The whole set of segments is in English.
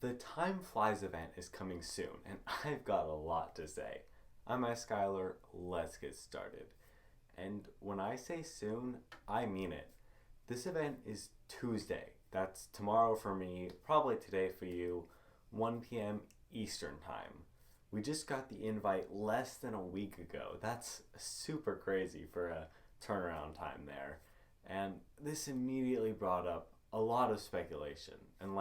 The Time Flies event is coming soon, and I've got a lot to say. I'm ISkyler, let's get started. And when I say soon, I mean it. This event is Tuesday. That's tomorrow for me, probably today for you, 1 p.m. Eastern Time. We just got the invite less than a week ago. That's super crazy for a turnaround time there. And this immediately brought up a lot of speculation, and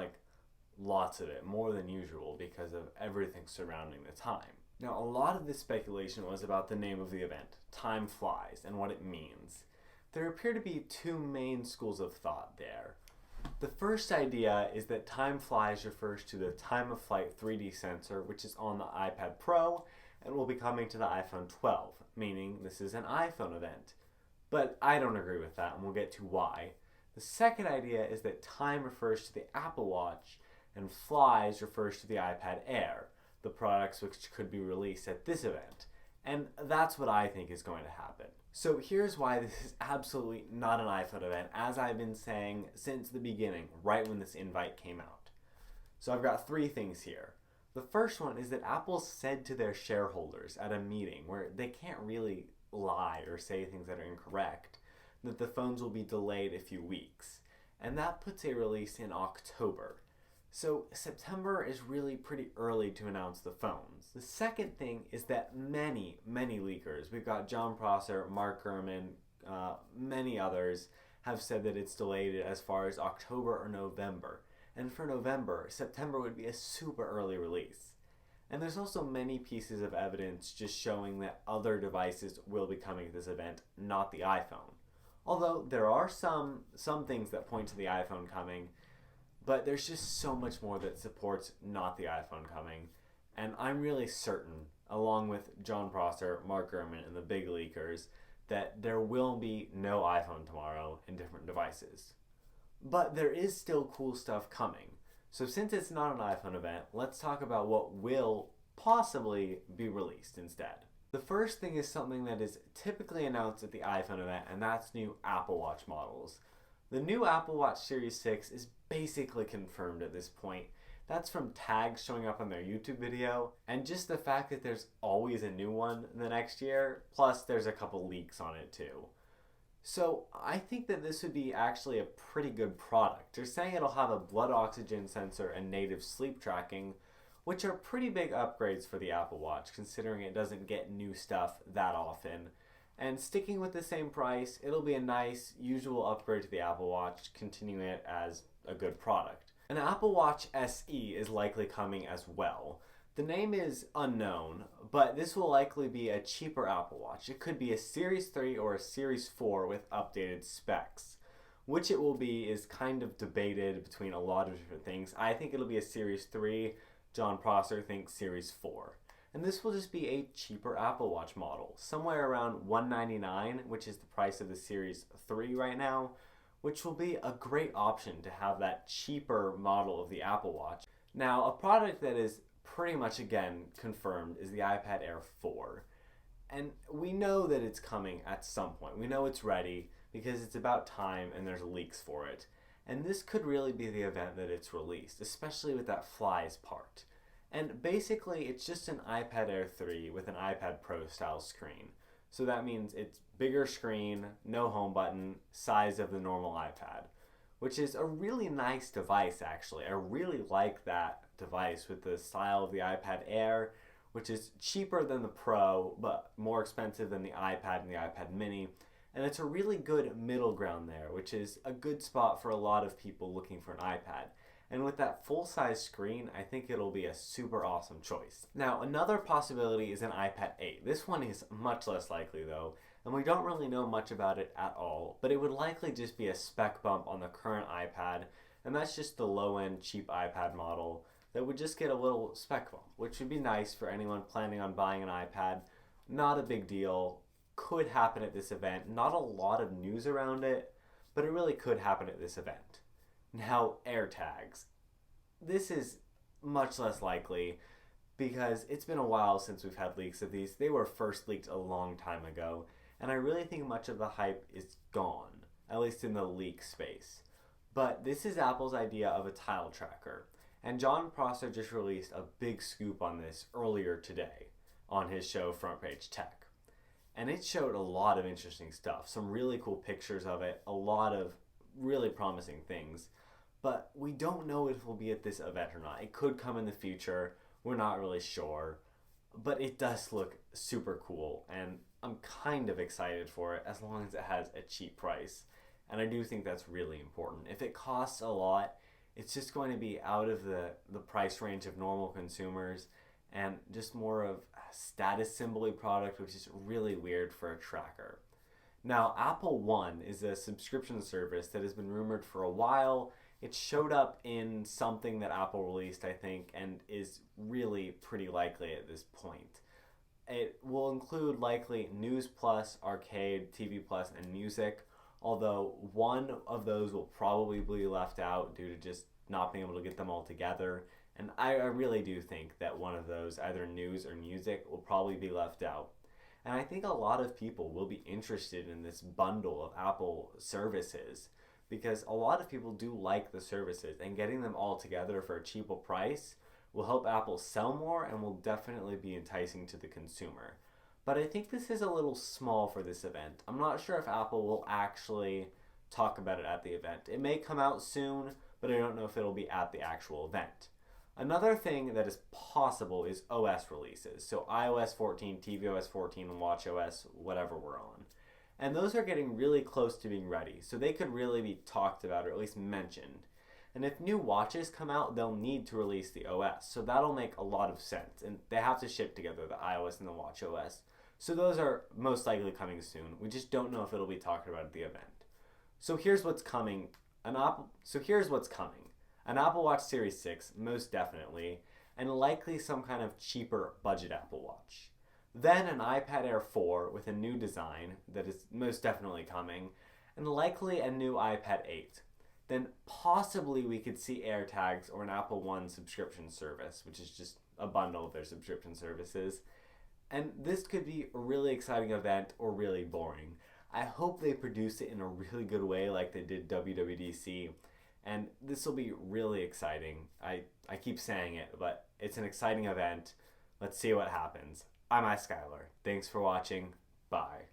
lots of it, more than usual because of everything surrounding the time. Now, a lot of this speculation was about the name of the event, Time Flies, and what it means. There appear to be two main schools of thought there. The first idea is that Time Flies refers to the time of flight 3D sensor, which is on the iPad Pro and will be coming to the iPhone 12, meaning this is an iPhone event. But I don't agree with that, and we'll get to why. The second idea is that time refers to the Apple Watch and flies refers to the iPad Air, the products which could be released at this event. And that's what I think is going to happen. So here's why this is absolutely not an iPhone event, as I've been saying since the beginning, right when this invite came out. So I've got three things here. The first one is that Apple said to their shareholders at a meeting where they can't really lie or say things that are incorrect, that the phones will be delayed a few weeks. And that puts a release in October. So September is really pretty early to announce the phones. The second thing is that many leakers, we've got John Prosser, Mark Gurman, many others, have said that it's delayed as far as October or November. And for November, September would be a super early release. And there's also many pieces of evidence just showing that other devices will be coming to this event, not the iPhone. Although there are some things that point to the iPhone coming, but there's just so much more that supports not the iPhone coming. And I'm really certain, along with John Prosser, Mark Gurman, and the big leakers, that there will be no iPhone tomorrow in different devices. But there is still cool stuff coming. So since it's not an iPhone event, let's talk about what will possibly be released instead. The first thing is something that is typically announced at the iPhone event, and that's new Apple Watch models. The new Apple Watch Series 6 is basically confirmed at this point. That's from tags showing up on their YouTube video, and just the fact that there's always a new one the next year, plus there's a couple leaks on it too. So I think that this would be actually a pretty good product. They're saying it'll have a blood oxygen sensor and native sleep tracking, which are pretty big upgrades for the Apple Watch, considering it doesn't get new stuff that often. And sticking with the same price, it'll be a nice, usual upgrade to the Apple Watch, continuing it as a good product. An Apple Watch SE is likely coming as well. The name is unknown, but this will likely be a cheaper Apple Watch. It could be a Series 3 or a Series 4 with updated specs. Which it will be is kind of debated between a lot of different things. I think it'll be a Series 3. John Prosser thinks Series 4. And this will just be a cheaper Apple Watch model, somewhere around $199, which is the price of the Series 3 right now, which will be a great option to have that cheaper model of the Apple Watch. Now, a product that is pretty much, again, confirmed is the iPad Air 4. And we know that it's coming at some point. We know it's ready because it's about time and there's leaks for it. And this could really be the event that it's released, especially with that flies part. And basically, it's just an iPad Air 3 with an iPad Pro style screen. So that means it's bigger screen, no home button, size of the normal iPad, which is a really nice device actually. I really like that device with the style of the iPad Air, which is cheaper than the Pro, but more expensive than the iPad and the iPad Mini. And it's a really good middle ground there, which is a good spot for a lot of people looking for an iPad. And with that full-size screen, I think it'll be a super awesome choice. Now, another possibility is an iPad 8. This one is much less likely though, and we don't really know much about it at all, but it would likely just be a spec bump on the current iPad, and that's just the low-end cheap iPad model that would just get a little spec bump, which would be nice for anyone planning on buying an iPad. Not a big deal. Could happen at this event. Not a lot of news around it, but it really could happen at this event. Now, AirTags. This is much less likely because it's been a while since we've had leaks of these. They were first leaked a long time ago, and I really think much of the hype is gone, at least in the leak space. But this is Apple's idea of a tile tracker. And John Prosser just released a big scoop on this earlier today on his show Front Page Tech. And it showed a lot of interesting stuff, some really cool pictures of it, a lot of really promising things. But we don't know if it will be at this event or not. It could come in the future. We're not really sure. But it does look super cool, and I'm kind of excited for it as long as it has a cheap price. And I do think that's really important. If it costs a lot, it's just going to be out of the price range of normal consumers and just more of a status symbol product, which is really weird for a tracker. Now, Apple One is a subscription service that has been rumored for a while. It showed up in something that Apple released, I think, and is really pretty likely at this point. It will include likely News Plus, Arcade, TV Plus, and Music, although one of those will probably be left out due to just not being able to get them all together. And I really do think that one of those, either News or Music, will probably be left out. And I think a lot of people will be interested in this bundle of Apple services because a lot of people do like the services, and getting them all together for a cheaper price will help Apple sell more and will definitely be enticing to the consumer. But I think this is a little small for this event. I'm not sure if Apple will actually talk about it at the event. It may come out soon, but I don't know if it'll be at the actual event. Another thing that is possible is OS releases. So iOS 14, tvOS 14, and watchOS, whatever we're on. And those are getting really close to being ready. So they could really be talked about or at least mentioned. And if new watches come out, they'll need to release the OS. So that'll make a lot of sense. And they have to ship together, the iOS and the watchOS. So those are most likely coming soon. We just don't know if it'll be talked about at the event. So here's what's coming. An Apple Watch Series 6, most definitely, and likely some kind of cheaper budget Apple Watch. Then an iPad Air 4 with a new design that is most definitely coming, and likely a new iPad 8. Then possibly we could see AirTags or an Apple One subscription service, which is just a bundle of their subscription services. And this could be a really exciting event or really boring. I hope they produce it in a really good way like they did WWDC. And this will be really exciting. I keep saying it, but it's an exciting event. Let's see what happens. I'm ISkyler. Thanks for watching. Bye.